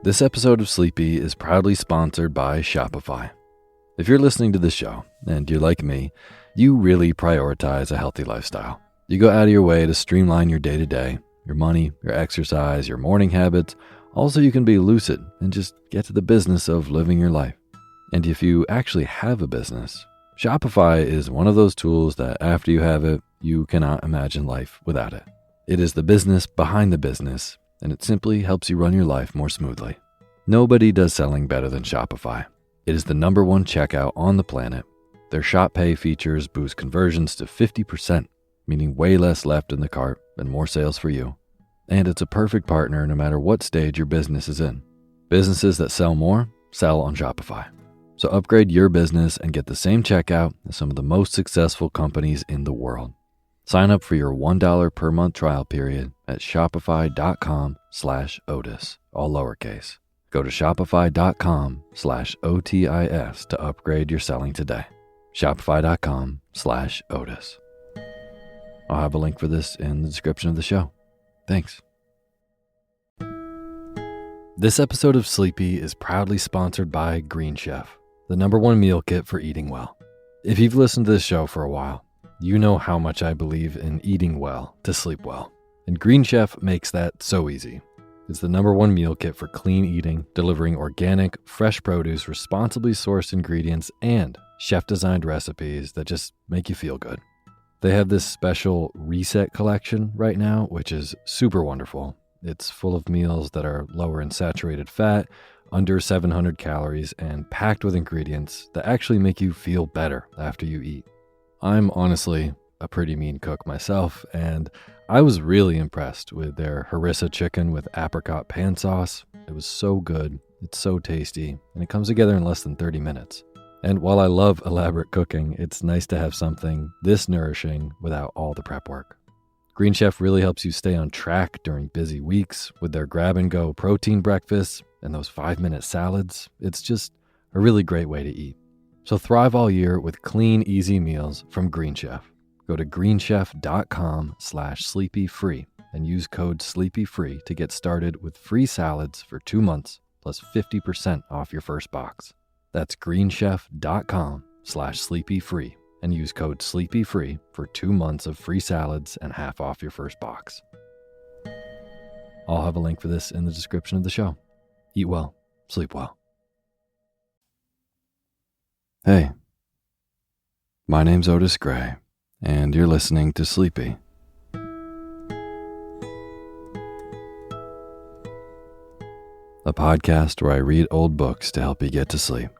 This episode of Sleepy is proudly sponsored by Shopify. If you're listening to this show, and you're like me, you really prioritize a healthy lifestyle. You go out of your way to streamline your day-to-day, your money, your exercise, your morning habits. Also, you can be lucid and just get to the business of living your life. And if you actually have a business, Shopify is one of those tools that after you have it, you cannot imagine life without it. It is the business behind the business, and it simply helps you run your life more smoothly. Nobody does selling better than Shopify. It is the #1 checkout on the planet. Their Shop Pay features boost conversions to 50%, meaning way less left in the cart and more sales for you. And it's a perfect partner no matter what stage your business is in. Businesses that sell more, sell on Shopify. So upgrade your business and get the same checkout as some of the most successful companies in the world. Sign up for your $1 per month trial period at shopify.com/Otis, all lowercase. Go to shopify.com/OTIS to upgrade your selling today. Shopify.com/Otis. I'll have a link for this in the description of the show. Thanks. This episode of Sleepy is proudly sponsored by Green Chef, the #1 meal kit for eating well. If you've listened to this show for a while, you know how much I believe in eating well to sleep well. And Green Chef makes that so easy. It's the #1 meal kit for clean eating, delivering organic, fresh produce, responsibly sourced ingredients, and chef-designed recipes that just make you feel good. They have this special Reset collection right now, which is super wonderful. It's full of meals that are lower in saturated fat, under 700 calories, and packed with ingredients that actually make you feel better after you eat. I'm honestly a pretty mean cook myself, and I was really impressed with their harissa chicken with apricot pan sauce. It was so good, it's so tasty, and it comes together in less than 30 minutes. And while I love elaborate cooking, it's nice to have something this nourishing without all the prep work. Green Chef really helps you stay on track during busy weeks with their grab-and-go protein breakfasts and those 5-minute salads. It's just a really great way to eat. So thrive all year with clean, easy meals from Green Chef. Go to greenchef.com/sleepyfree and use code SLEEPYFREE to get started with free salads for 2 months plus 50% off your first box. That's greenchef.com/sleepyfree and use code SLEEPYFREE for 2 months of free salads and half off your first box. I'll have a link for this in the description of the show. Eat well, sleep well. Hey, my name's Otis Gray, and you're listening to Sleepy. A podcast where I read old books to help you get to sleep.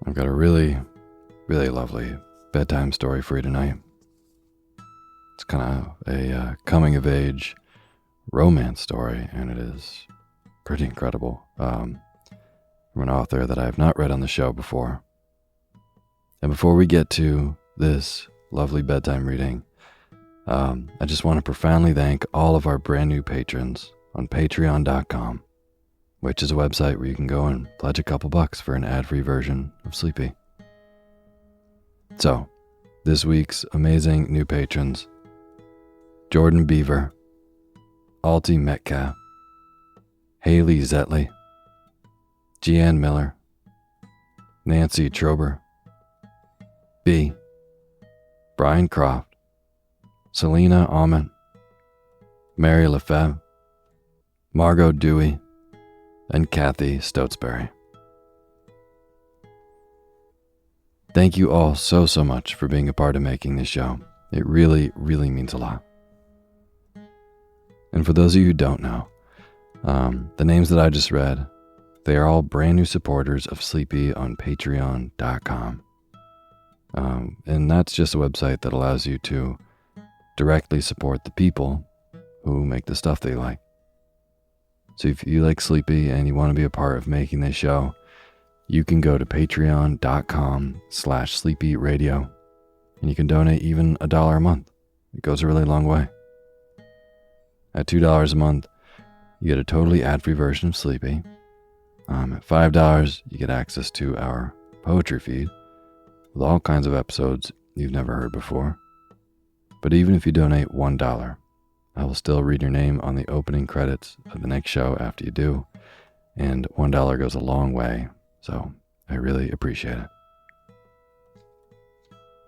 I've got a really, really lovely bedtime story for you tonight. It's kind of a coming-of-age romance story, and it is pretty incredible. From an author that I have not read on the show before. And before we get to this lovely bedtime reading, I just want to profoundly thank all of our brand new patrons on patreon.com, which is a website where you can go and pledge a couple bucks for an ad-free version of Sleepy. So, this week's amazing new patrons: Jordan Beaver, Alti Metcalf, Haley Zetley, Jeanne Miller, Nancy Trober, B, Brian Croft, Selena Ament, Mary Lefebvre, Margot Dewey, and Kathy Stotesbury. Thank you all so much for being a part of making this show. It really, really means a lot. And for those of you who don't know, the names that I just read, they are all brand new supporters of Sleepy on patreon.com. And that's just a website that allows you to directly support the people who make the stuff they like. So if you like Sleepy and you want to be a part of making this show, you can go to patreon.com/sleepyradio and you can donate even $1 a month. It goes a really long way. At $2 a month, you get a totally ad-free version of Sleepy. At $5, you get access to our poetry feed with all kinds of episodes you've never heard before. But even if you donate $1, I will still read your name on the opening credits of the next show after you do, and $1 goes a long way, so I really appreciate it.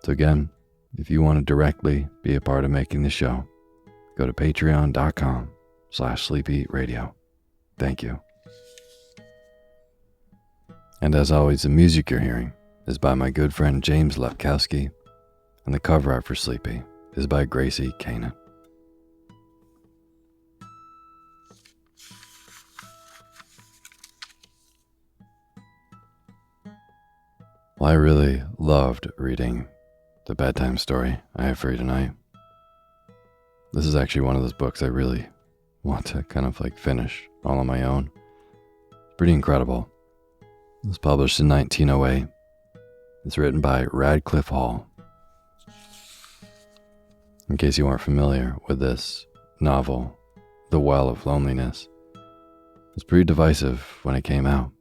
So again, if you want to directly be a part of making the show, go to patreon.com/sleepyradio. Thank you. And as always, the music you're hearing is by my good friend James Lepkowski, and the cover art for Sleepy is by Gracie Kanan. Well, I really loved reading the bedtime story I have for you tonight. This is actually one of those books I really want to kind of finish all on my own. It's pretty incredible. It was published in 1908. It's written by Radclyffe Hall. In case you weren't familiar with this novel, The Well of Loneliness, it was pretty divisive when it came out.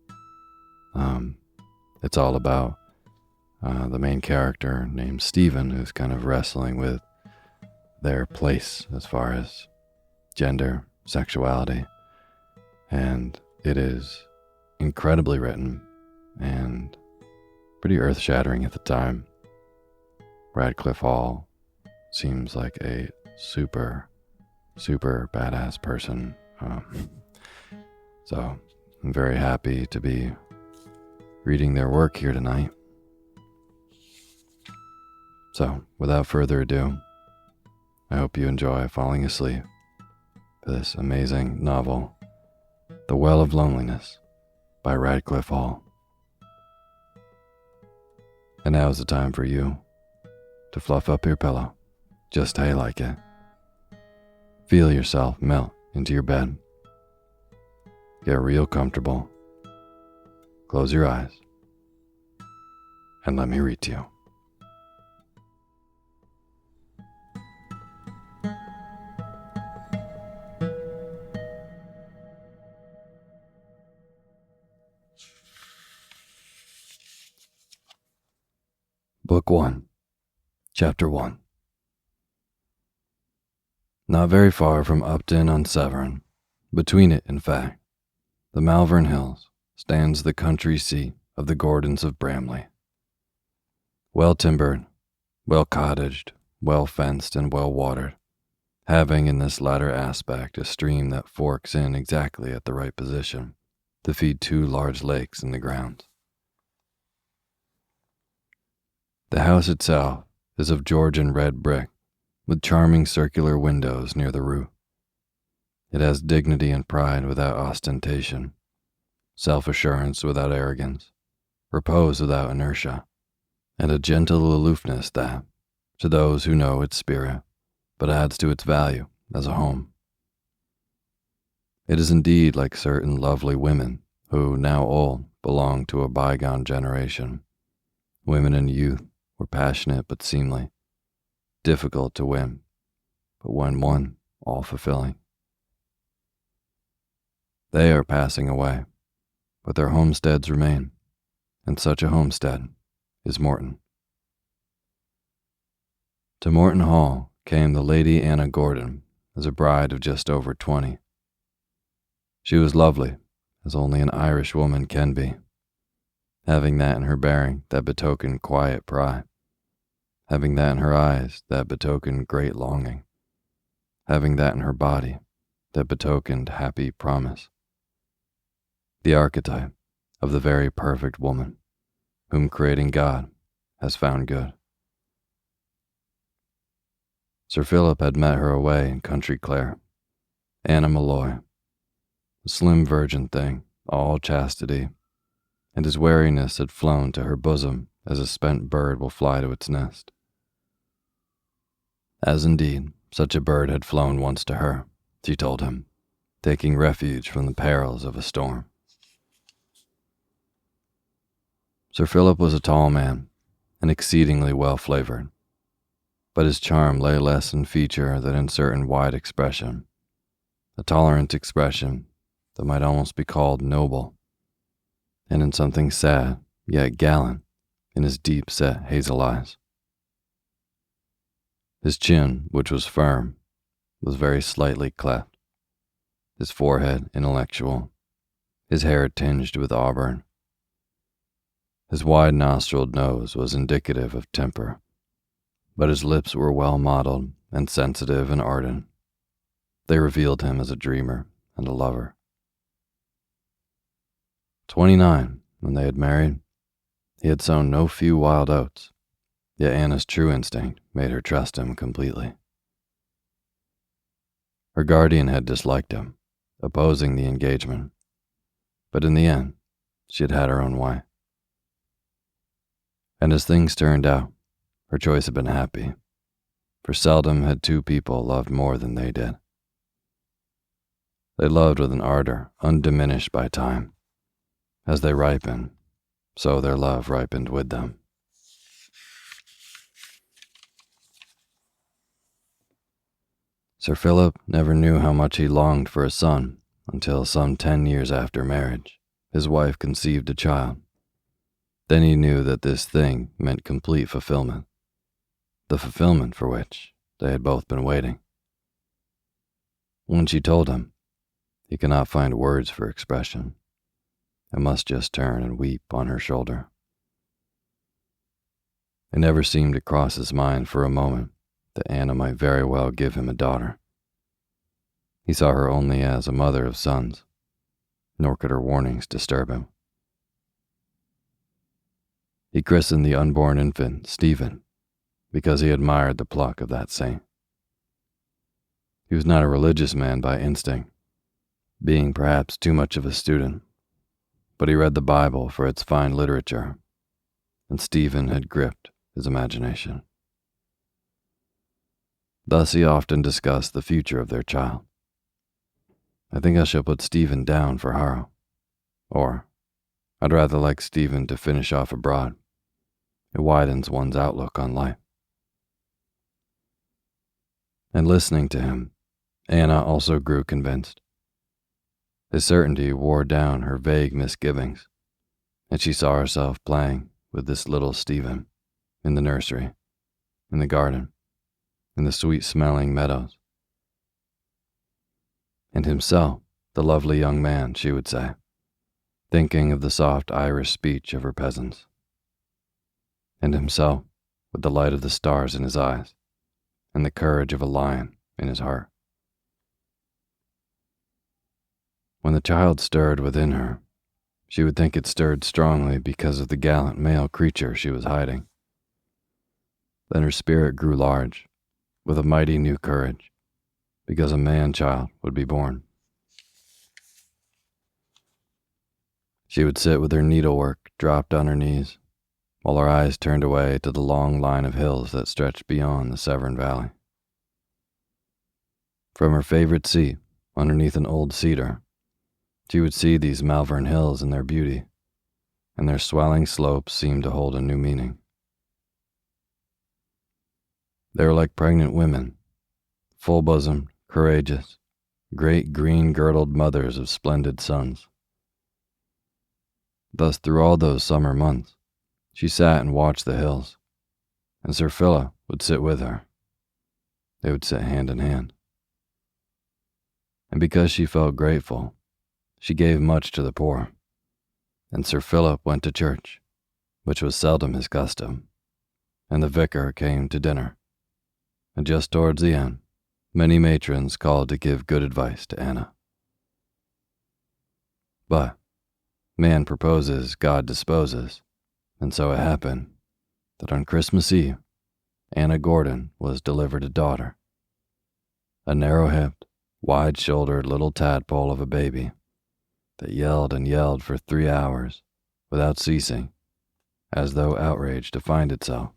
It's all about the main character named Stephen, who's kind of wrestling with their place as far as gender, sexuality, and it is incredibly written and pretty earth-shattering at the time. Radclyffe Hall seems like a super badass person. So I'm very happy to be reading their work here tonight. So without further ado, I hope you enjoy falling asleep to this amazing novel, The Well of Loneliness by Radclyffe Hall. And now is the time for you to fluff up your pillow just how you like it. Feel yourself melt into your bed. Get real comfortable. Close your eyes and let me read to you. Book 1, Chapter 1. Not very far from Upton-on-Severn, between it, in fact, the Malvern Hills, stands the country seat of the Gordons of Bramley. Well timbered, well cottaged, well fenced, and well watered, having in this latter aspect a stream that forks in exactly at the right position to feed 2 large lakes in the grounds. The house itself is of Georgian red brick, with charming circular windows near the roof. It has dignity and pride without ostentation, self-assurance without arrogance, repose without inertia, and a gentle aloofness that, to those who know its spirit, but adds to its value as a home. It is indeed like certain lovely women who, now old, belong to a bygone generation. Women in youth were passionate but seemly, difficult to win, but when won, all-fulfilling. They are passing away, but their homesteads remain, and such a homestead is Morton. To Morton Hall came the Lady Anna Gordon as a bride of just over 20. She was lovely, as only an Irish woman can be, having that in her bearing that betokened quiet pride, having that in her eyes that betokened great longing, having that in her body that betokened happy promise. The archetype of the very perfect woman, whom creating God has found good. Sir Philip had met her away in Country Clare, Anna Malloy, a slim virgin thing, all chastity, and his wariness had flown to her bosom as a spent bird will fly to its nest. As indeed such a bird had flown once to her, she told him, taking refuge from the perils of a storm. Sir Philip was a tall man, and exceedingly well-flavored, but his charm lay less in feature than in certain wide expression, a tolerant expression that might almost be called noble, and in something sad yet gallant in his deep-set hazel eyes. His chin, which was firm, was very slightly cleft, his forehead intellectual, his hair tinged with auburn. His wide-nostrilled nose was indicative of temper, but his lips were well modeled and sensitive and ardent. They revealed him as a dreamer and a lover. 29, when they had married, he had sown no few wild oats, yet Anna's true instinct made her trust him completely. Her guardian had disliked him, opposing the engagement, but in the end, she had her own way. And as things turned out, her choice had been happy, for seldom had two people loved more than they did. They loved with an ardor undiminished by time. As they ripened, so their love ripened with them. Sir Philip never knew how much he longed for a son until some 10 years after marriage, his wife conceived a child. Then he knew that this thing meant complete fulfillment, the fulfillment for which they had both been waiting. When she told him, he could not find words for expression, and must just turn and weep on her shoulder. It never seemed to cross his mind for a moment that Anna might very well give him a daughter. He saw her only as a mother of sons, nor could her warnings disturb him. He christened the unborn infant Stephen because he admired the pluck of that saint. He was not a religious man by instinct, being perhaps too much of a student, but he read the Bible for its fine literature, and Stephen had gripped his imagination. Thus he often discussed the future of their child. I think I shall put Stephen down for Harrow, or I'd rather like Stephen to finish off abroad. It widens one's outlook on life. And listening to him, Anna also grew convinced. His certainty wore down her vague misgivings, and she saw herself playing with this little Stephen in the nursery, in the garden, in the sweet-smelling meadows. And himself, the lovely young man, she would say, thinking of the soft Irish speech of her peasants. And himself, with the light of the stars in his eyes, and the courage of a lion in his heart. When the child stirred within her, she would think it stirred strongly because of the gallant male creature she was hiding. Then her spirit grew large, with a mighty new courage, because a man-child would be born. She would sit with her needlework dropped on her knees, while her eyes turned away to the long line of hills that stretched beyond the Severn Valley. From her favorite seat, underneath an old cedar, she would see these Malvern hills in their beauty, and their swelling slopes seemed to hold a new meaning. They were like pregnant women, full-bosomed, courageous, great green-girdled mothers of splendid sons. Thus, through all those summer months, she sat and watched the hills, and Sir Philip would sit with her. They would sit hand in hand. And because she felt grateful, she gave much to the poor, and Sir Philip went to church, which was seldom his custom, and the vicar came to dinner, and just towards the end, many matrons called to give good advice to Anna. But man proposes, God disposes, and so it happened that on Christmas Eve, Anna Gordon was delivered a daughter, a narrow-hipped, wide-shouldered little tadpole of a baby that yelled and yelled for 3 hours without ceasing, as though outraged to find itself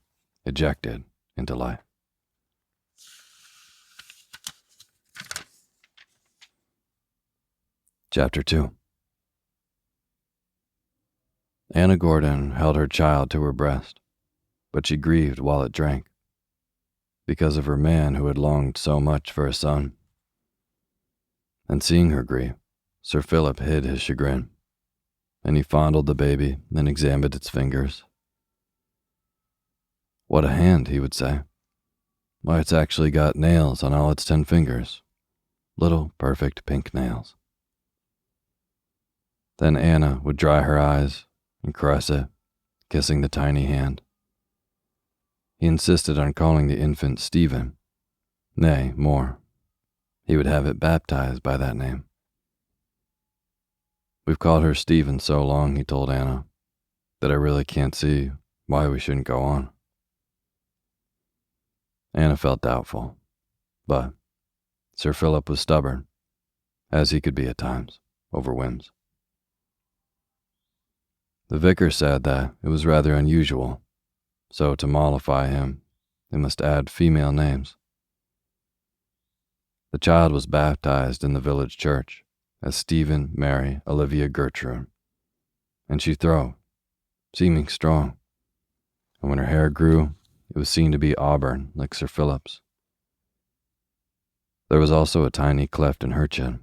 ejected into life. Chapter 2. Anna Gordon held her child to her breast, but she grieved while it drank, because of her man who had longed so much for a son. And seeing her grieve, Sir Philip hid his chagrin, and he fondled the baby and examined its fingers. "What a hand," he would say. Why, it's actually got nails on all its 10 fingers. Little, perfect pink nails. Then Anna would dry her eyes and caress it, kissing the tiny hand. He insisted on calling the infant Stephen. Nay, more, he would have it baptized by that name. We've called her Stephen so long, he told Anna, that I really can't see why we shouldn't go on. Anna felt doubtful, but Sir Philip was stubborn, as he could be at times, over whims. The vicar said that it was rather unusual, so to mollify him, they must add female names. The child was baptized in the village church as Stephen Mary Olivia Gertrude, and she throve, seeming strong, and when her hair grew, it was seen to be auburn like Sir Philip's. There was also a tiny cleft in her chin,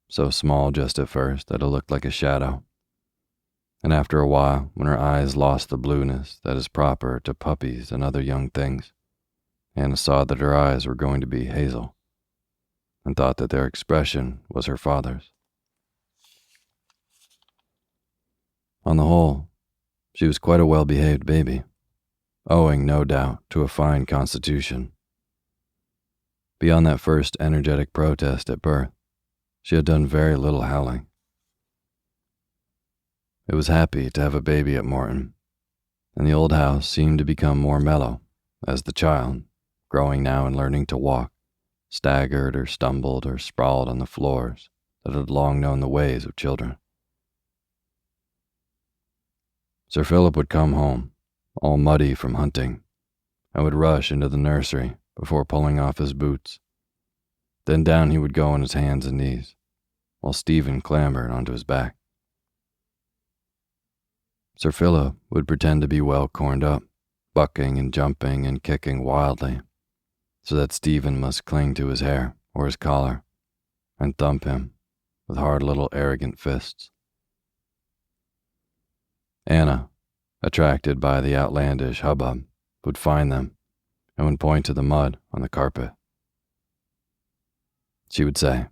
so small just at first that it looked like a shadow, and after a while, when her eyes lost the blueness that is proper to puppies and other young things, Anna saw that her eyes were going to be hazel, and thought that their expression was her father's. On the whole, she was quite a well-behaved baby, owing, no doubt, to a fine constitution. Beyond that first energetic protest at birth, she had done very little howling. It was happy to have a baby at Morton, and the old house seemed to become more mellow as the child, growing now and learning to walk, staggered or stumbled or sprawled on the floors that had long known the ways of children. Sir Philip would come home, all muddy from hunting, and would rush into the nursery before pulling off his boots. Then down he would go on his hands and knees, while Stephen clambered onto his back. Sir Philip would pretend to be well corned up, bucking and jumping and kicking wildly, so that Stephen must cling to his hair or his collar and thump him with hard little arrogant fists. Anna, attracted by the outlandish hubbub, would find them and would point to the mud on the carpet. She would say,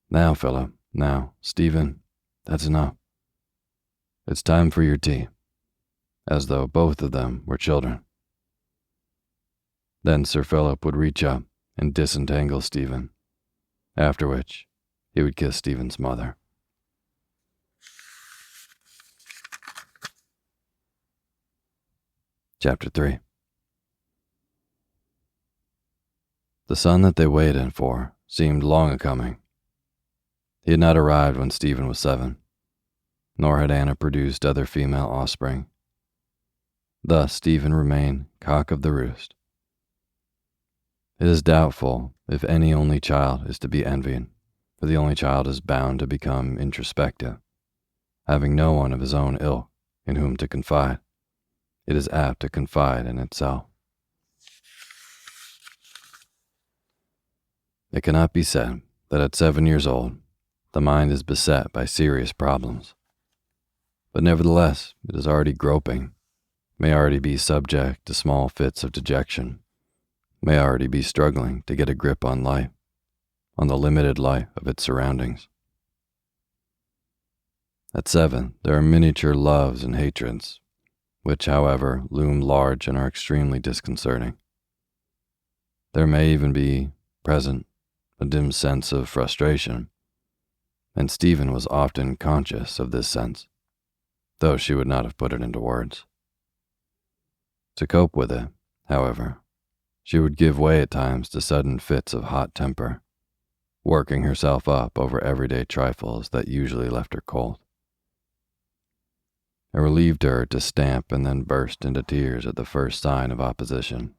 "Now, Philip, now, Stephen, that's enough. It's time for your tea," as though both of them were children. Then Sir Philip would reach up and disentangle Stephen, after which he would kiss Stephen's mother. Chapter 3. The son that they waited for seemed long a-coming. He had not arrived when Stephen was 7, nor had Anna produced other female offspring. Thus Stephen remained cock of the roost. It is doubtful if any only child is to be envied, for the only child is bound to become introspective. Having no one of his own ilk in whom to confide, it is apt to confide in itself. It cannot be said that at 7 years old, the mind is beset by serious problems. But nevertheless, it is already groping, may already be subject to small fits of dejection, may already be struggling to get a grip on life, on the limited life of its surroundings. At 7, there are miniature loves and hatreds, which, however, loom large and are extremely disconcerting. There may even be present a dim sense of frustration, and Stephen was often conscious of this sense, though she would not have put it into words. To cope with it, however, she would give way at times to sudden fits of hot temper, working herself up over everyday trifles that usually left her cold. It relieved her to stamp and then burst into tears at the first sign of opposition.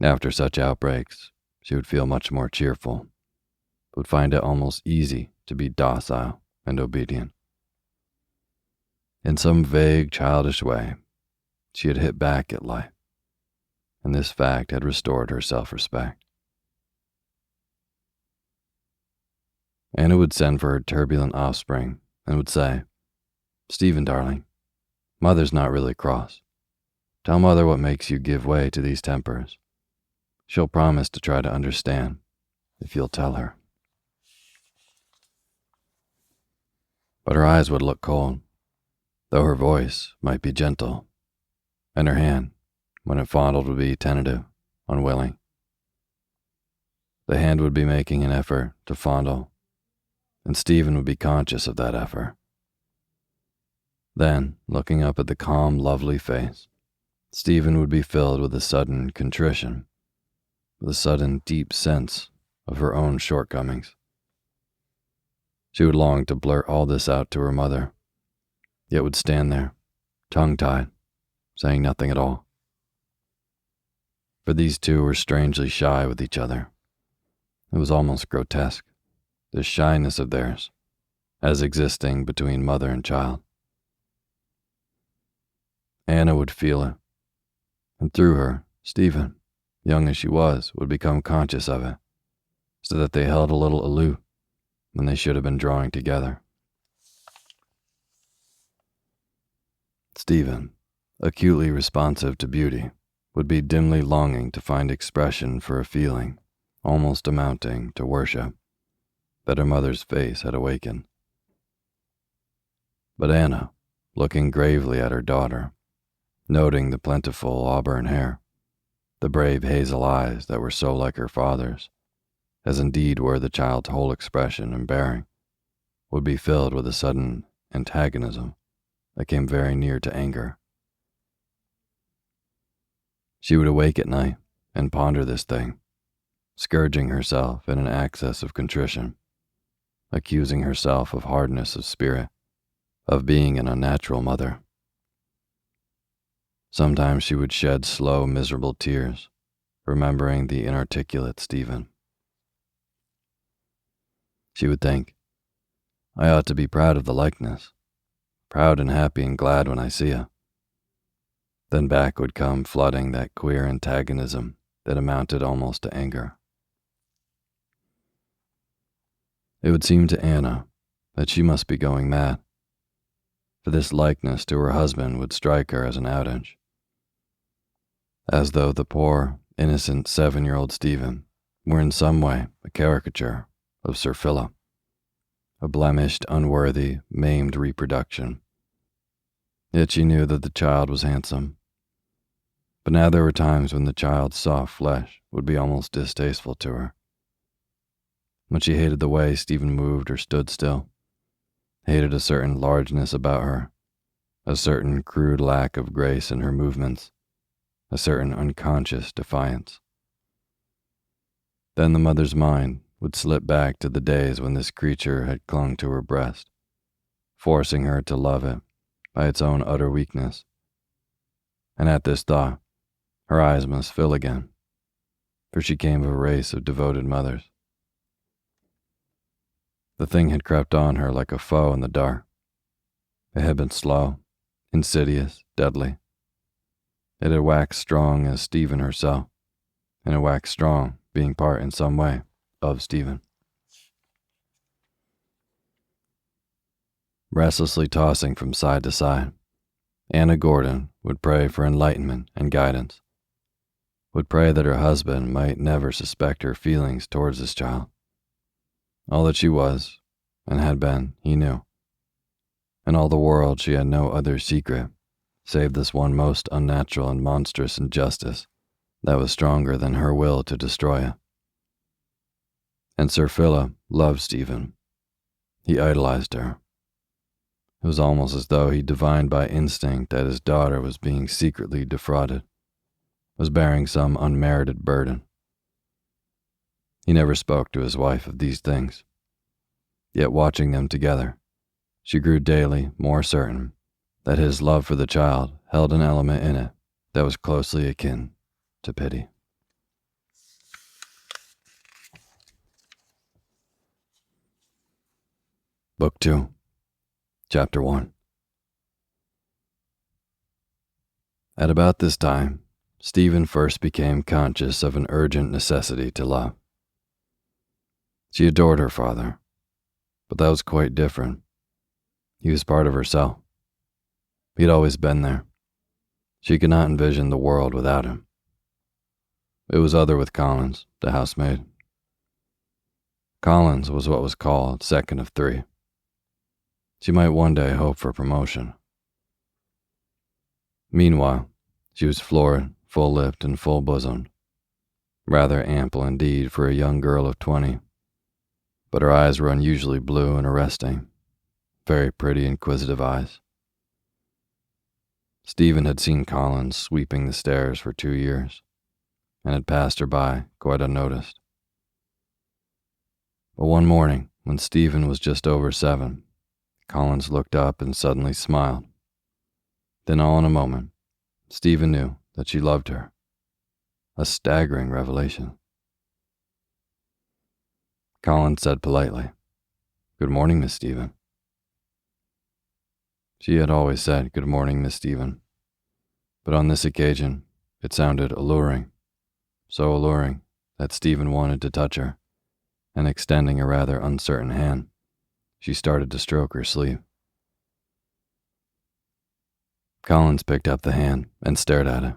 After such outbreaks, she would feel much more cheerful, would find it almost easy to be docile and obedient. In some vague, childish way, she had hit back at life, and this fact had restored her self-respect. Anna would send for her turbulent offspring and would say, "Stephen, darling, Mother's not really cross. Tell Mother what makes you give way to these tempers. She'll promise to try to understand, if you'll tell her." But her eyes would look cold, though her voice might be gentle, and her hand, when it fondled, would be tentative, unwilling. The hand would be making an effort to fondle, and Stephen would be conscious of that effort. Then, looking up at the calm, lovely face, Stephen would be filled with a sudden contrition, with a sudden deep sense of her own shortcomings. She would long to blurt all this out to her mother, yet would stand there, tongue-tied, saying nothing at all. For these two were strangely shy with each other. It was almost grotesque, this shyness of theirs, as existing between mother and child. Anna would feel it, and through her, Stephen, young as she was, would become conscious of it, so that they held a little aloof when they should have been drawing together. Stephen, acutely responsive to beauty, would be dimly longing to find expression for a feeling almost amounting to worship that her mother's face had awakened. But Anna, looking gravely at her daughter, noting the plentiful auburn hair, the brave hazel eyes that were so like her father's, as indeed were the child's whole expression and bearing, would be filled with a sudden antagonism that came very near to anger. She would awake at night and ponder this thing, scourging herself in an access of contrition, accusing herself of hardness of spirit, of being an unnatural mother. Sometimes she would shed slow, miserable tears, remembering the inarticulate Stephen. She would think, "I ought to be proud of the likeness, proud and happy and glad when I see her." Then back would come flooding that queer antagonism that amounted almost to anger. It would seem to Anna that she must be going mad, for this likeness to her husband would strike her as an outrage, as though the poor, innocent 7-year-old Stephen were in some way a caricature of Sir Philip, a blemished, unworthy, maimed reproduction. Yet she knew that the child was handsome. But now there were times when the child's soft flesh would be almost distasteful to her. When she hated the way Stephen moved or stood still, hated a certain largeness about her, a certain crude lack of grace in her movements, a certain unconscious defiance. Then the mother's mind would slip back to the days when this creature had clung to her breast, forcing her to love it by its own utter weakness. And at this thought, her eyes must fill again, for she came of a race of devoted mothers. The thing had crept on her like a foe in the dark. It had been slow, insidious, deadly. It had waxed strong as Stephen herself, and it waxed strong being part in some way of Stephen. Restlessly tossing from side to side, Anna Gordon would pray for enlightenment and guidance, would pray that her husband might never suspect her feelings towards this child. All that she was, and had been, he knew. In all the world she had no other secret, save this one most unnatural and monstrous injustice that was stronger than her will to destroy it. And Sir Philip loved Stephen. He idolized her. It was almost as though he divined by instinct that his daughter was being secretly defrauded, was bearing some unmerited burden. He never spoke to his wife of these things. Yet watching them together, she grew daily more certain that his love for the child held an element in it that was closely akin to pity. Book 2, Chapter 1. At about this time, Stephen first became conscious of an urgent necessity to love. She adored her father, but that was quite different. He was part of herself. He had always been there. She could not envision the world without him. It was other with Collins, the housemaid. Collins was what was called second of three. She might one day hope for promotion. Meanwhile, she was florid, full-lipped, and full-bosomed, rather ample indeed for a young girl of 20, but her eyes were unusually blue and arresting, very pretty, inquisitive eyes. Stephen had seen Collins sweeping the stairs for 2 years, and had passed her by quite unnoticed. But one morning, when Stephen was just over 7, Collins looked up and suddenly smiled. Then all in a moment, Stephen knew that she loved her. A staggering revelation. Collins said politely, "Good morning, Miss Stephen." She had always said, "Good morning, Miss Stephen," but on this occasion, it sounded alluring, so alluring that Stephen wanted to touch her, and extending a rather uncertain hand, she started to stroke her sleeve. Collins picked up the hand and stared at it.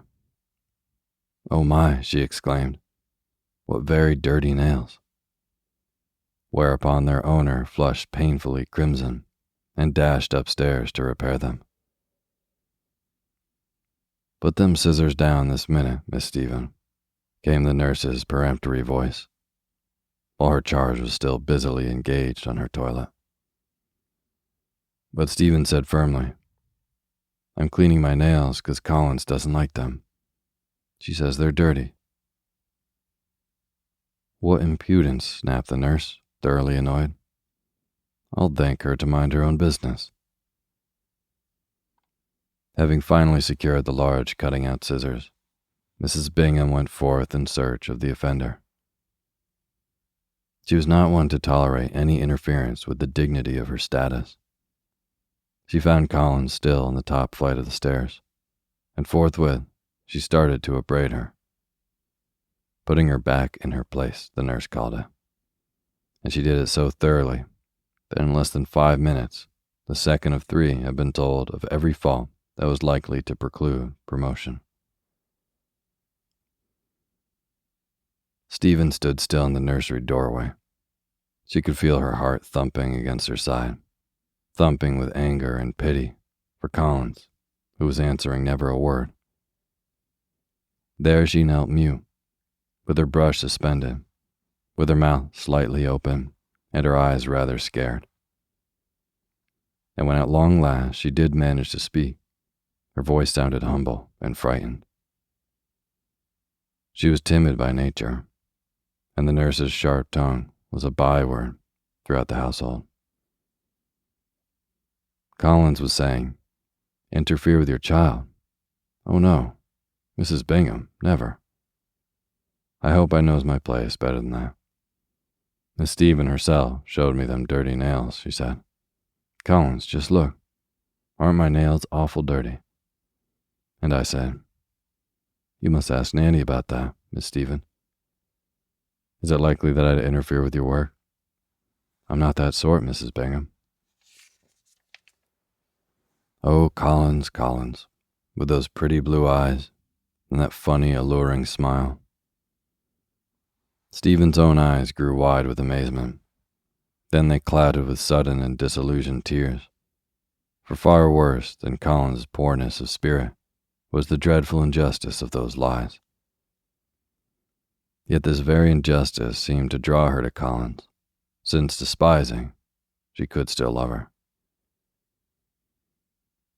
"Oh my," she exclaimed, "what very dirty nails." Whereupon their owner flushed painfully crimson and dashed upstairs to repair them. "Put them scissors down this minute, Miss Stephen," came the nurse's peremptory voice, while her charge was still busily engaged on her toilet. But Stephen said firmly, "I'm cleaning my nails 'cause Collins doesn't like them. She says they're dirty." "What impudence," snapped the nurse, thoroughly annoyed. "I'll thank her to mind her own business." Having finally secured the large cutting-out scissors, Mrs. Bingham went forth in search of the offender. She was not one to tolerate any interference with the dignity of her status. She found Collins still on the top flight of the stairs, and forthwith she started to upbraid her. Putting her back in her place, the nurse called it, and she did it so thoroughly that in less than 5 minutes, the second of 3 had been told of every fault that was likely to preclude promotion. Stephen stood still in the nursery doorway. She could feel her heart thumping against her side, thumping with anger and pity for Collins, who was answering never a word. There she knelt mute, with her brush suspended, with her mouth slightly open and her eyes rather scared. And when at long last she did manage to speak, her voice sounded humble and frightened. She was timid by nature, and the nurse's sharp tongue was a byword throughout the household. Collins was saying, "Interfere with your child? Oh no, Mrs. Bingham, never. I hope I knows my place better than that. Miss Stephen herself showed me them dirty nails," she said. "Collins, just look. Aren't my nails awful dirty?" And I said, "You must ask Nanny about that, Miss Stephen. Is it likely that I'd interfere with your work? I'm not that sort, Mrs. Bingham." Oh, Collins, Collins, with those pretty blue eyes and that funny, alluring smile. Stephen's own eyes grew wide with amazement. Then they clouded with sudden and disillusioned tears. For far worse than Collins' poorness of spirit was the dreadful injustice of those lies. Yet this very injustice seemed to draw her to Collins, since despising, she could still love her.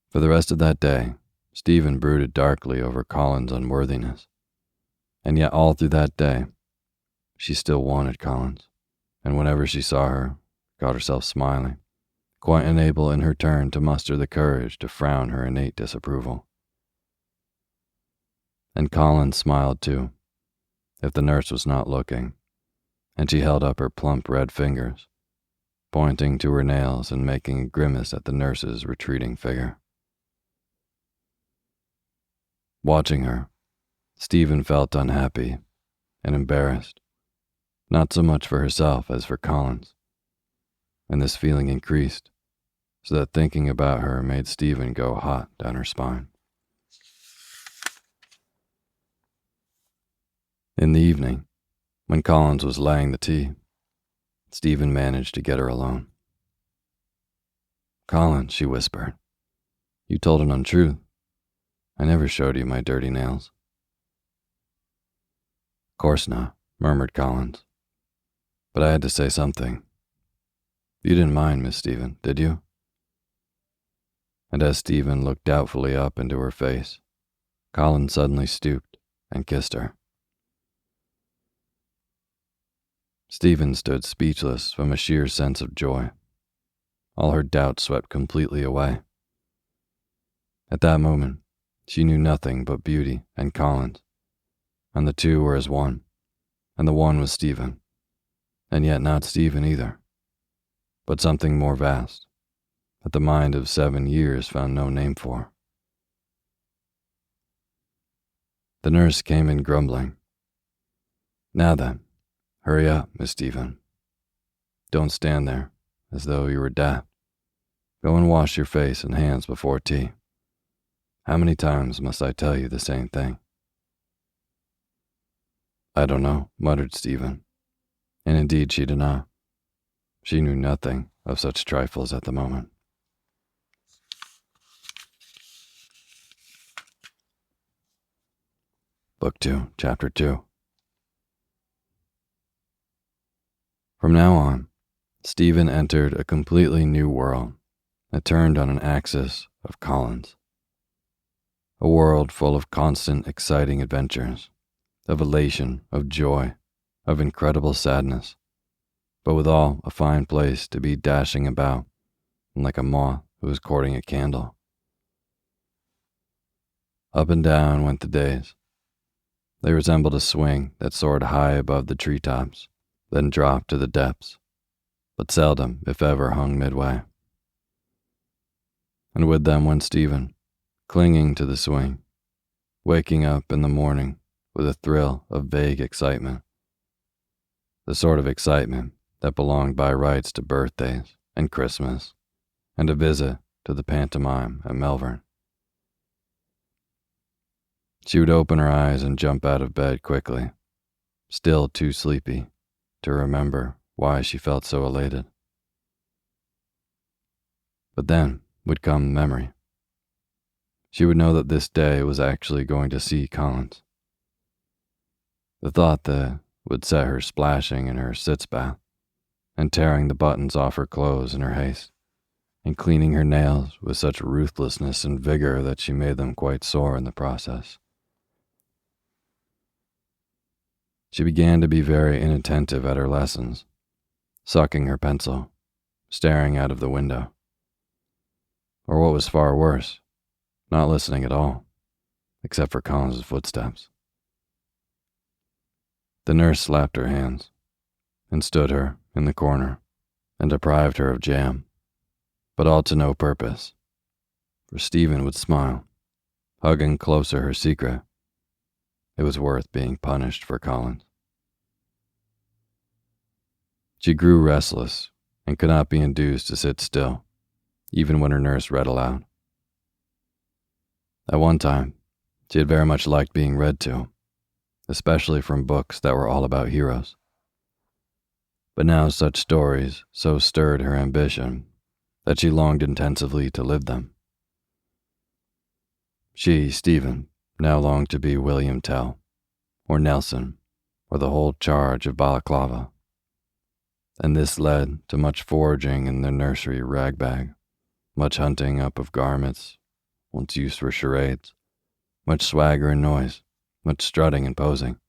For the rest of that day, Stephen brooded darkly over Collins' unworthiness, and yet all through that day, she still wanted Collins, and whenever she saw her, caught herself smiling, quite unable in her turn to muster the courage to frown her innate disapproval. And Collins smiled too, if the nurse was not looking, and she held up her plump red fingers, pointing to her nails and making a grimace at the nurse's retreating figure. Watching her, Stephen felt unhappy and embarrassed, not so much for herself as for Collins, and this feeling increased, so that thinking about her made Stephen go hot down her spine. In the evening, when Collins was laying the tea, Stephen managed to get her alone. "Collins," she whispered, "you told an untruth. I never showed you my dirty nails." "Course not," murmured Collins, "but I had to say something. You didn't mind, Miss Stephen, did you?" And as Stephen looked doubtfully up into her face, Collins suddenly stooped and kissed her. Stephen stood speechless from a sheer sense of joy. All her doubts swept completely away. At that moment, she knew nothing but beauty and Collins, and the two were as one, and the one was Stephen, and yet not Stephen either, but something more vast, that the mind of 7 years found no name for. The nurse came in grumbling. "Now then, hurry up, Miss Stephen. Don't stand there as though you were deaf. Go and wash your face and hands before tea. How many times must I tell you the same thing?" "I don't know," muttered Stephen, and indeed she did not. She knew nothing of such trifles at the moment. Book 2, Chapter 2. From now on, Stephen entered a completely new world that turned on an axis of Collins. A world full of constant, exciting adventures, of elation, of joy, of incredible sadness, but withal a fine place to be dashing about, like a moth who is courting a candle. Up and down went the days. They resembled a swing that soared high above the treetops, then dropped to the depths, but seldom, if ever, hung midway. And with them went Stephen, clinging to the swing, waking up in the morning with a thrill of vague excitement, the sort of excitement that belonged by rights to birthdays and Christmas and a visit to the pantomime at Melbourne. She would open her eyes and jump out of bed quickly, still too sleepy to remember why she felt so elated. But then would come memory. She would know that this day was actually going to see Collins. The thought that would set her splashing in her sitz bath and tearing the buttons off her clothes in her haste, and cleaning her nails with such ruthlessness and vigor that she made them quite sore in the process. She began to be very inattentive at her lessons, sucking her pencil, staring out of the window. Or what was far worse, not listening at all, except for Collins' footsteps. The nurse slapped her hands and stood her in the corner and deprived her of jam, but all to no purpose, for Stephen would smile, hugging closer her secret. It was worth being punished for Collins. She grew restless and could not be induced to sit still, even when her nurse read aloud. At one time, she had very much liked being read to, especially from books that were all about heroes. But now such stories so stirred her ambition that she longed intensively to live them. She, Stephen, now longed to be William Tell, or Nelson, or the whole charge of Balaclava. And this led to much foraging in the nursery rag-bag, much hunting up of garments once used for charades, much swagger and noise, much strutting and posing,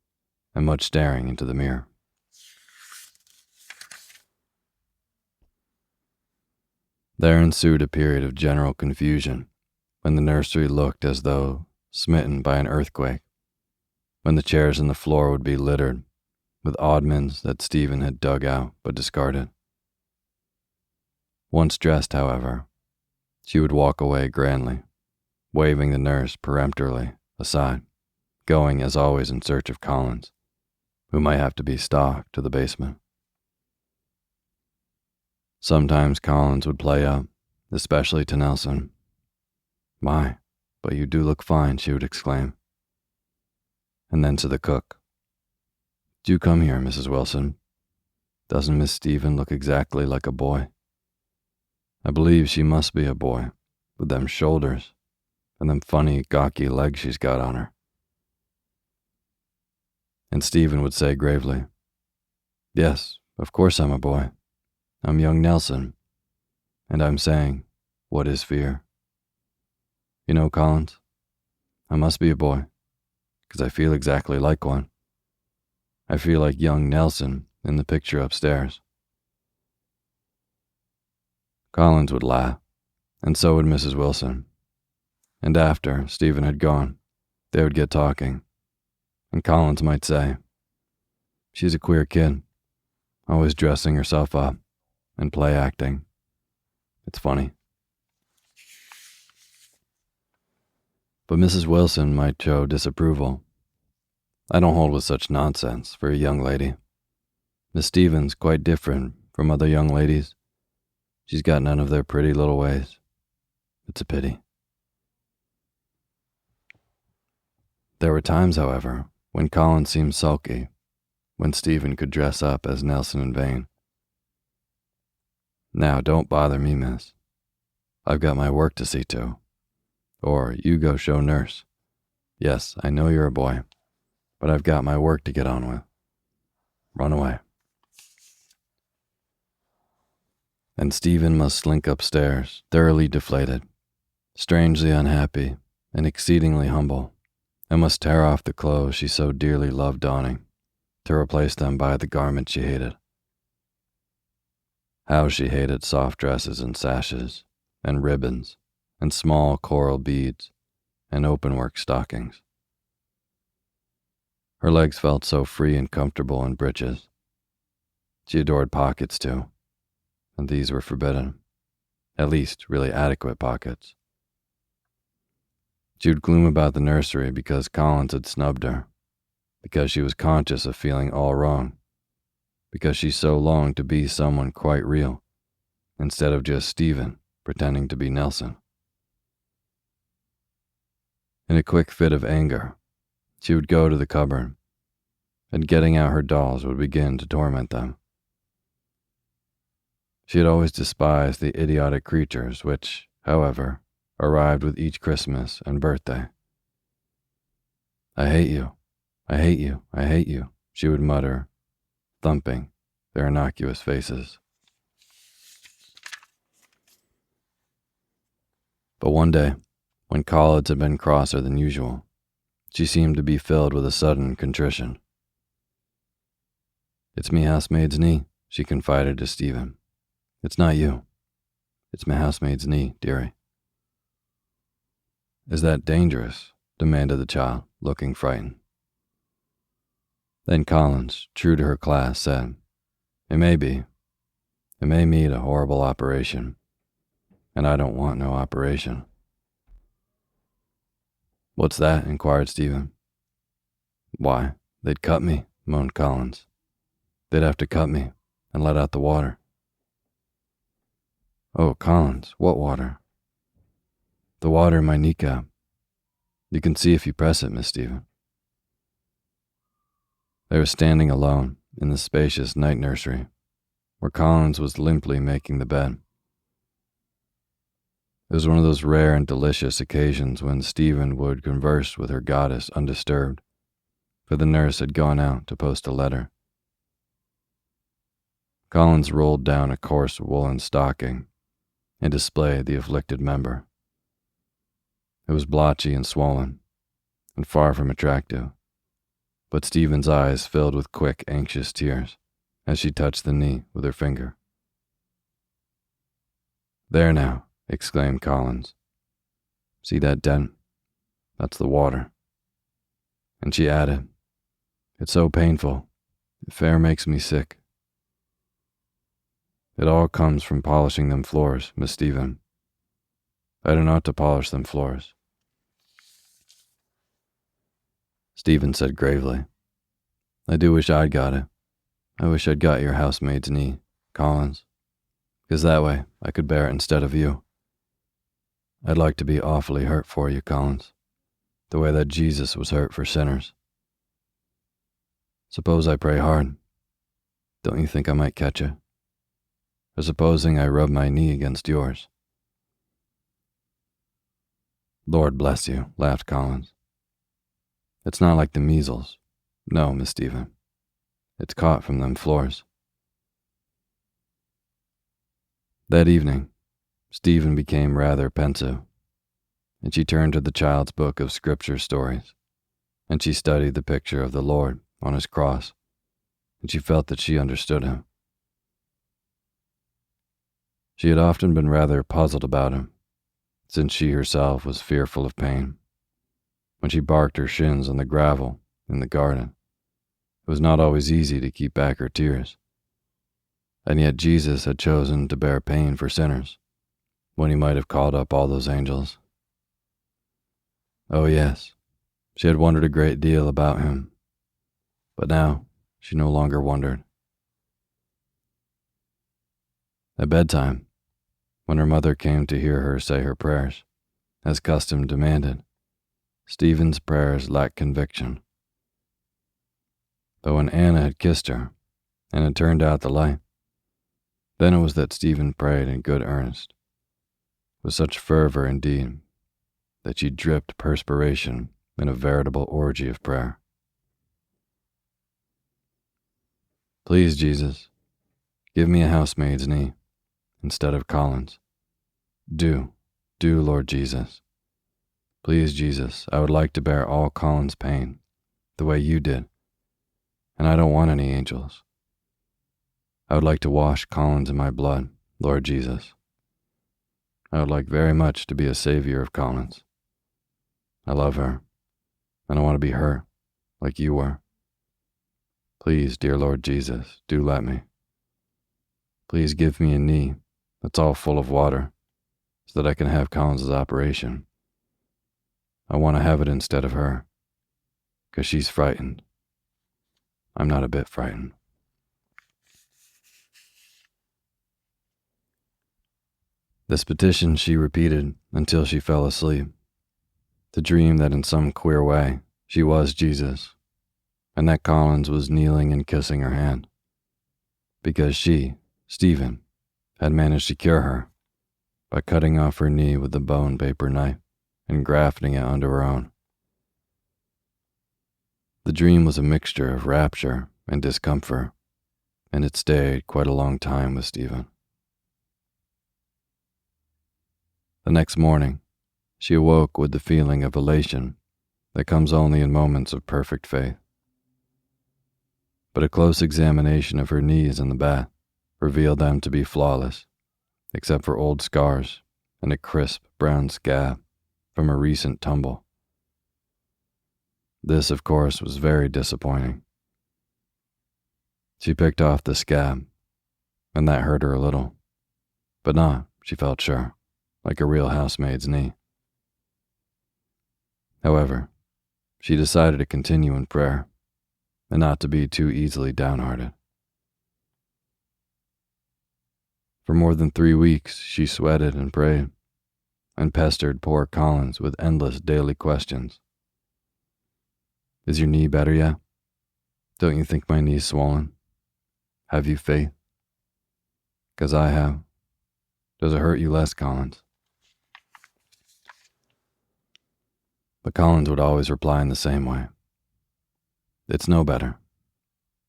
and much staring into the mirror. There ensued a period of general confusion, when the nursery looked as though smitten by an earthquake, when the chairs and the floor would be littered with oddments that Stephen had dug out but discarded. Once dressed, however, she would walk away grandly, waving the nurse peremptorily aside, going as always in search of Collins, who might have to be stalked to the basement. Sometimes Collins would play up, especially to Nelson. "My, but you do look fine," she would exclaim. And then to the cook, Do come here, Mrs. Wilson. Doesn't Miss Stephen look exactly like a boy? I believe she must be a boy, with them shoulders and them funny, gawky legs she's got on her. And Stephen would say gravely, Yes, of course I'm a boy. I'm young Nelson, and I'm saying, what is fear? You know, Collins, I must be a boy, because I feel exactly like one. I feel like young Nelson in the picture upstairs. Collins would laugh, and so would Mrs. Wilson. And after Stephen had gone, they would get talking, and Collins might say, She's a queer kid, always dressing herself up and play acting. It's funny. But Mrs. Wilson might show disapproval. I don't hold with such nonsense for a young lady. Miss Stephen's quite different from other young ladies. She's got none of their pretty little ways. It's a pity. There were times, however, when Colin seemed sulky, when Stephen could dress up as Nelson in vain. Now, don't bother me, miss. I've got my work to see to. Or you go show nurse. Yes, I know you're a boy, but I've got my work to get on with. Run away. And Stephen must slink upstairs, thoroughly deflated, strangely unhappy, and exceedingly humble, and must tear off the clothes she so dearly loved donning, to replace them by the garment she hated. How she hated soft dresses and sashes, and ribbons, and small coral beads, and open-work stockings. Her legs felt so free and comfortable in breeches. She adored pockets, too, and these were forbidden, at least really adequate pockets. She would gloom about the nursery because Collins had snubbed her, because she was conscious of feeling all wrong, because she so longed to be someone quite real, instead of just Stephen pretending to be Nelson. In a quick fit of anger, she would go to the cupboard, and getting out her dolls would begin to torment them. She had always despised the idiotic creatures which, however, arrived with each Christmas and birthday. I hate you, I hate you, I hate you, she would mutter, thumping their innocuous faces. But one day, when Collins had been crosser than usual, she seemed to be filled with a sudden contrition. It's me housemaid's knee, she confided to Stephen. It's not you. It's my housemaid's knee, dearie. Is that dangerous? Demanded the child, looking frightened. Then Collins, true to her class, said, It may be. It may need a horrible operation, and I don't want no operation. What's that? Inquired Stephen. Why, they'd cut me, moaned Collins. They'd have to cut me and let out the water. Oh, Collins, what water? The water in my kneecap. You can see if you press it, Miss Stephen. They were standing alone in the spacious night nursery, where Collins was limply making the bed. It was one of those rare and delicious occasions when Stephen would converse with her goddess undisturbed, for the nurse had gone out to post a letter. Collins rolled down a coarse woolen stocking and displayed the afflicted member. It was blotchy and swollen, and far from attractive, but Stephen's eyes filled with quick, anxious tears as she touched the knee with her finger. There now, exclaimed Collins. See that dent? That's the water. And she added, It's so painful, it fair makes me sick. It all comes from polishing them floors, Miss Stephen. I don't ought to polish them floors. Stephen said gravely, I do wish I'd got it. I wish I'd got your housemaid's knee, Collins, 'cause that way I could bear it instead of you. I'd like to be awfully hurt for you, Collins, the way that Jesus was hurt for sinners. Suppose I pray hard. Don't you think I might catch it? Or supposing I rub my knee against yours? Lord bless you, laughed Collins. It's not like the measles. No, Miss Stephen. It's caught from them floors. That evening, Stephen became rather pensive, and she turned to the child's book of scripture stories, and she studied the picture of the Lord on his cross, and she felt that she understood him. She had often been rather puzzled about him, since she herself was fearful of pain. When she barked her shins on the gravel in the garden, it was not always easy to keep back her tears. And yet Jesus had chosen to bear pain for sinners, when he might have called up all those angels. Oh yes, she had wondered a great deal about him, but now she no longer wondered. At bedtime, when her mother came to hear her say her prayers, as custom demanded, Stephen's prayers lacked conviction. But when Anna had kissed her and had turned out the light, then it was that Stephen prayed in good earnest, with such fervor indeed that she dripped perspiration in a veritable orgy of prayer. Please, Jesus, give me a housemaid's knee instead of Collins. Do, Lord Jesus. Please, Jesus, I would like to bear all Collins' pain, the way you did, and I don't want any angels. I would like to wash Collins in my blood, Lord Jesus. I would like very much to be a savior of Collins. I love her, and I want to be her, like you were. Please, dear Lord Jesus, do let me. Please give me a knee that's all full of water, so that I can have Collins' operation. I want to have it instead of her, 'cause she's frightened. I'm not a bit frightened. This petition she repeated until she fell asleep, to dream that in some queer way she was Jesus, and that Collins was kneeling and kissing her hand, because she, Stephen, had managed to cure her by cutting off her knee with a bone paper knife and grafting it onto her own. The dream was a mixture of rapture and discomfort, and it stayed quite a long time with Stephen. The next morning, she awoke with the feeling of elation that comes only in moments of perfect faith. But a close examination of her knees in the bath revealed them to be flawless, except for old scars and a crisp brown scab from a recent tumble. This, of course, was very disappointing. She picked off the scab, and that hurt her a little, but not, she felt sure, like a real housemaid's knee. However, she decided to continue in prayer and not to be too easily downhearted. For more than 3 weeks, she sweated and prayed and pestered poor Collins with endless daily questions. Is your knee better yet? Don't you think my knee's swollen? Have you faith? 'Cause I have. Does it hurt you less, Collins? But Collins would always reply in the same way. It's no better.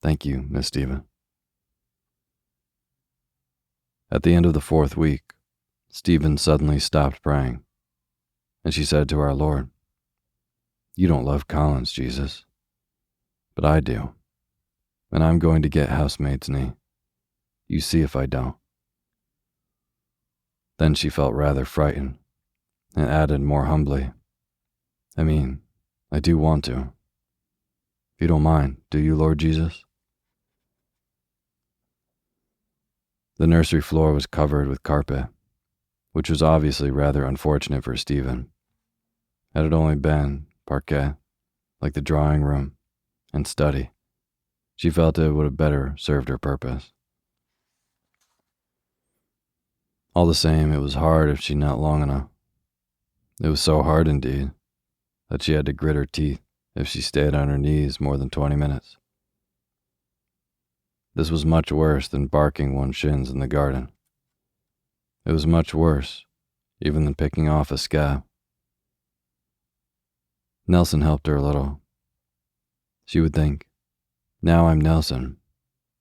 Thank you, Miss Stephen. At the end of the 4th week, Stephen suddenly stopped praying, and she said to our Lord, You don't love Collins, Jesus, but I do, and I'm going to get housemaid's knee. You see if I don't. Then she felt rather frightened and added more humbly, I do want to. If you don't mind, do you, Lord Jesus? The nursery floor was covered with carpet, which was obviously rather unfortunate for Stephen. Had it only been parquet, like the drawing room and study, she felt it would have better served her purpose. All the same, it was hard if she knelt long enough. It was so hard indeed that she had to grit her teeth if she stayed on her knees more than 20 minutes. This was much worse than barking one's shins in the garden. It was much worse, even than picking off a scab. Nelson helped her a little. She would think, now I'm Nelson.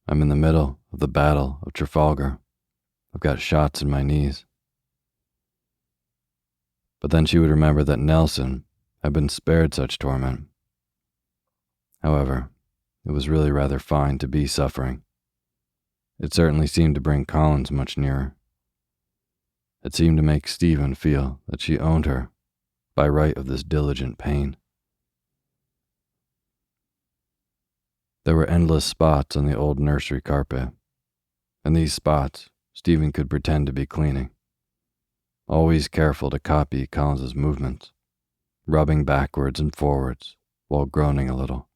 I'm in the middle of the Battle of Trafalgar. I've got shots in my knees. But then she would remember that Nelson had been spared such torment. However, it was really rather fine to be suffering. It certainly seemed to bring Collins much nearer. It seemed to make Stephen feel that she owned her by right of this diligent pain. There were endless spots on the old nursery carpet, and these spots Stephen could pretend to be cleaning, always careful to copy Collins's movements, rubbing backwards and forwards while groaning a little.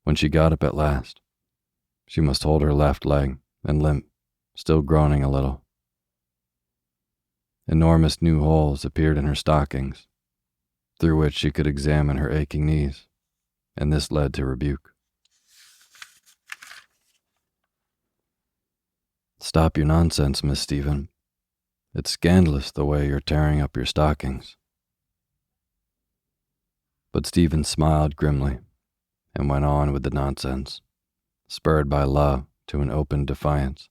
When she got up at last, she must hold her left leg and limp, still groaning a little. Enormous new holes appeared in her stockings, through which she could examine her aching knees, and this led to rebuke. Stop your nonsense, Miss Stephen. It's scandalous the way you're tearing up your stockings. But Stephen smiled grimly and went on with the nonsense, spurred by love to an open defiance.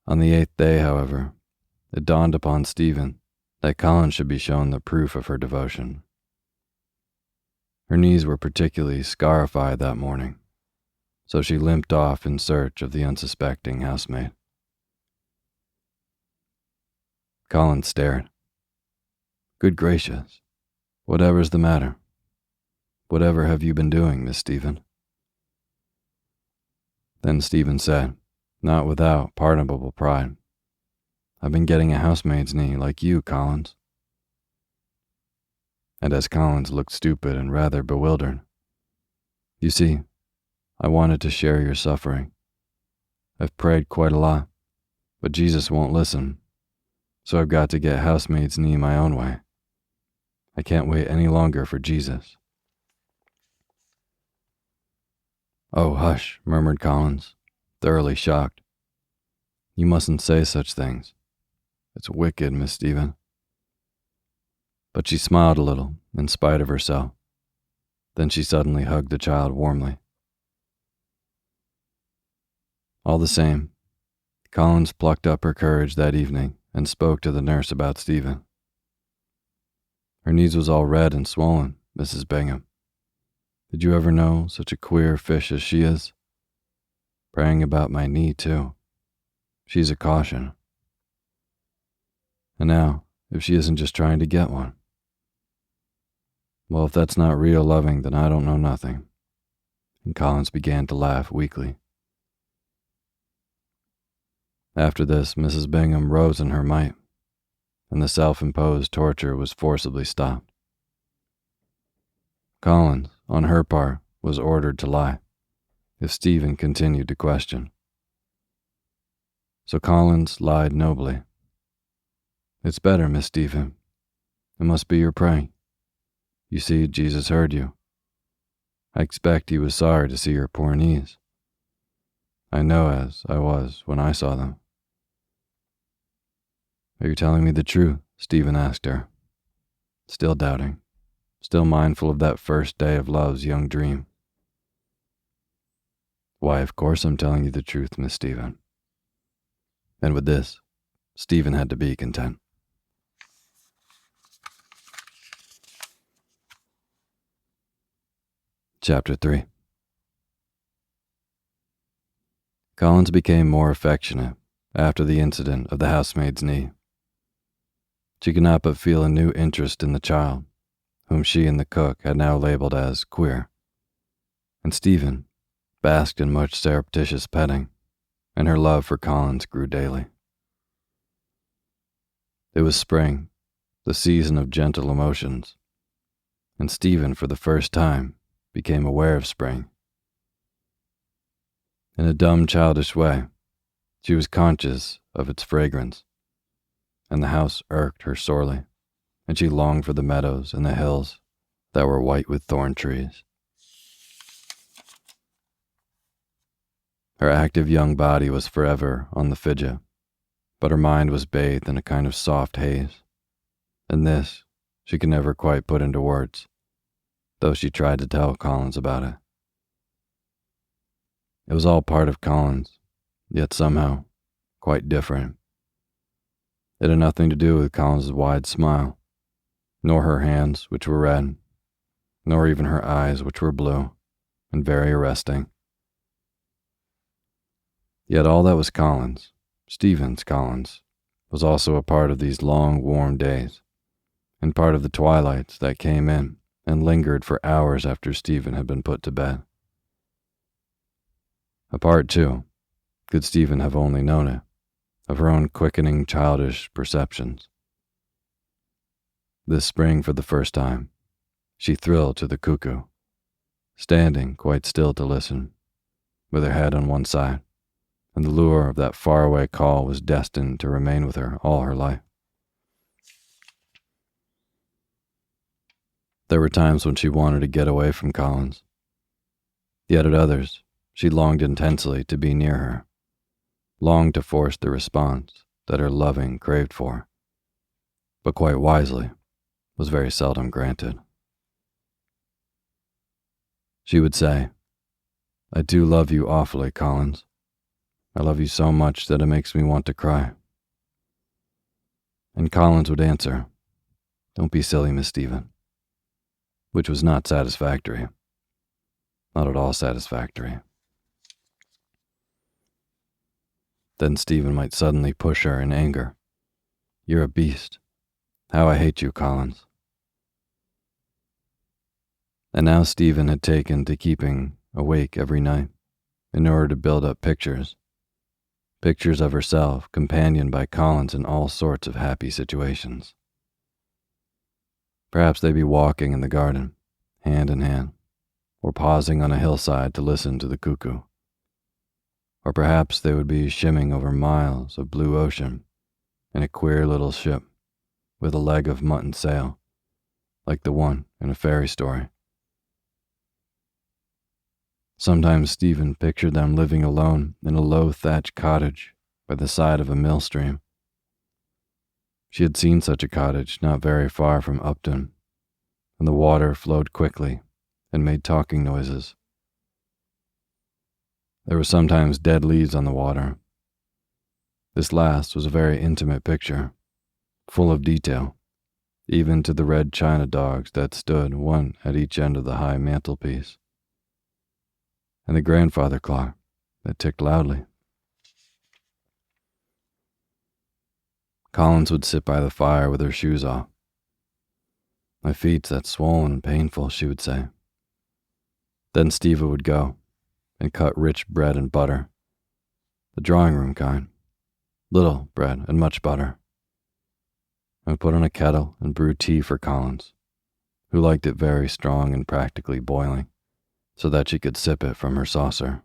On the 8th day, however, it dawned upon Stephen that Collins should be shown the proof of her devotion. Her knees were particularly scarified that morning, so she limped off in search of the unsuspecting housemaid. Collins stared. Good gracious, whatever's the matter? Whatever have you been doing, Miss Stephen? Then Stephen said, not without pardonable pride, I've been getting a housemaid's knee like you, Collins. And as Collins looked stupid and rather bewildered, you see, I wanted to share your suffering. I've prayed quite a lot, but Jesus won't listen, so I've got to get housemaid's knee my own way. I can't wait any longer for Jesus. Oh, hush, murmured Collins, thoroughly shocked. You mustn't say such things. It's wicked, Miss Stephen. But she smiled a little, in spite of herself. Then she suddenly hugged the child warmly. All the same, Collins plucked up her courage that evening and spoke to the nurse about Stephen. Her knees was all red and swollen, Mrs. Bingham. Did you ever know such a queer fish as she is? Praying about my knee, too. She's a caution. And now, if she isn't just trying to get one. Well, if that's not real loving, then I don't know nothing. And Collins began to laugh weakly. After this, Mrs. Bingham rose in her might, and the self-imposed torture was forcibly stopped. Collins, on her part, was ordered to lie, if Stephen continued to question. So Collins lied nobly. It's better, Miss Stephen. It must be your praying. You see, Jesus heard you. I expect he was sorry to see your poor knees. I know as I was when I saw them. Are you telling me the truth? Stephen asked her, still doubting, still mindful of that first day of love's young dream. Why, of course I'm telling you the truth, Miss Stephen. And with this, Stephen had to be content. Chapter 3. Collins became more affectionate after the incident of the housemaid's knee. She could not but feel a new interest in the child, whom she and the cook had now labeled as queer. And Stephen basked in much surreptitious petting, and her love for Collins grew daily. It was spring, the season of gentle emotions, and Stephen, for the first time, became aware of spring. In a dumb, childish way, she was conscious of its fragrance, and the house irked her sorely, and she longed for the meadows and the hills that were white with thorn trees. Her active young body was forever on the fidget, but her mind was bathed in a kind of soft haze, and this she could never quite put into words, though she tried to tell Collins about it. It was all part of Collins, yet somehow quite different. It had nothing to do with Collins' wide smile, nor her hands, which were red, nor even her eyes, which were blue and very arresting. Yet all that was Collins, Stephen's Collins, was also a part of these long, warm days, and part of the twilights that came in and lingered for hours after Stephen had been put to bed. A part, too, could Stephen have only known it, of her own quickening childish perceptions. This spring, for the first time, she thrilled to the cuckoo, standing quite still to listen, with her head on one side, and the lure of that faraway call was destined to remain with her all her life. There were times when she wanted to get away from Collins, yet at others she longed intensely to be near her, longed to force the response that her loving craved for, but quite wisely was very seldom granted. She would say, "I do love you awfully, Collins. I love you so much that it makes me want to cry." And Collins would answer, "Don't be silly, Miss Stephen," which was not satisfactory, not at all satisfactory. Then Stephen might suddenly push her in anger. "You're a beast. How I hate you, Collins." And now Stephen had taken to keeping awake every night in order to build up pictures of herself companioned by Collins in all sorts of happy situations. Perhaps they'd be walking in the garden, hand in hand, or pausing on a hillside to listen to the cuckoo. Or perhaps they would be shimming over miles of blue ocean in a queer little ship with a leg of mutton sail, like the one in a fairy story. Sometimes Stephen pictured them living alone in a low thatched cottage by the side of a mill stream. She had seen such a cottage not very far from Upton, and the water flowed quickly and made talking noises. There were sometimes dead leaves on the water. This last was a very intimate picture, full of detail, even to the red china dogs that stood one at each end of the high mantelpiece, and the grandfather clock that ticked loudly. Collins would sit by the fire with her shoes off. "My feet's that swollen and painful," she would say. Then Stephen would go and cut rich bread and butter, the drawing-room kind, little bread and much butter, and would put on a kettle and brew tea for Collins, who liked it very strong and practically boiling, so that she could sip it from her saucer.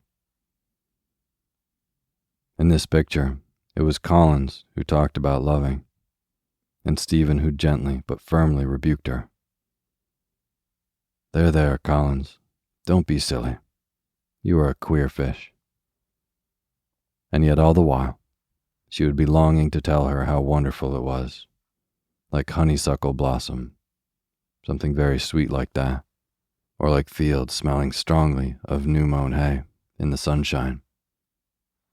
In this picture, it was Collins who talked about loving, and Stephen who gently but firmly rebuked her. There, Collins, don't be silly. You are a queer fish." And yet all the while, she would be longing to tell her how wonderful it was, like honeysuckle blossom, something very sweet like that, or like fields smelling strongly of new-mown hay in the sunshine.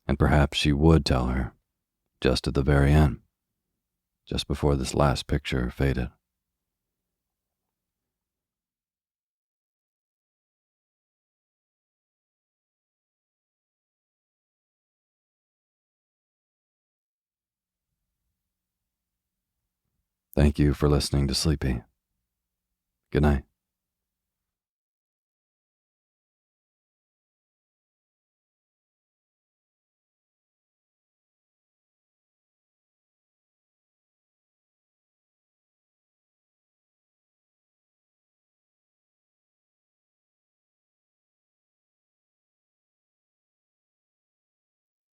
And perhaps she would tell her, just at the very end, just before this last picture faded. Thank you for listening to Sleepy. Good night.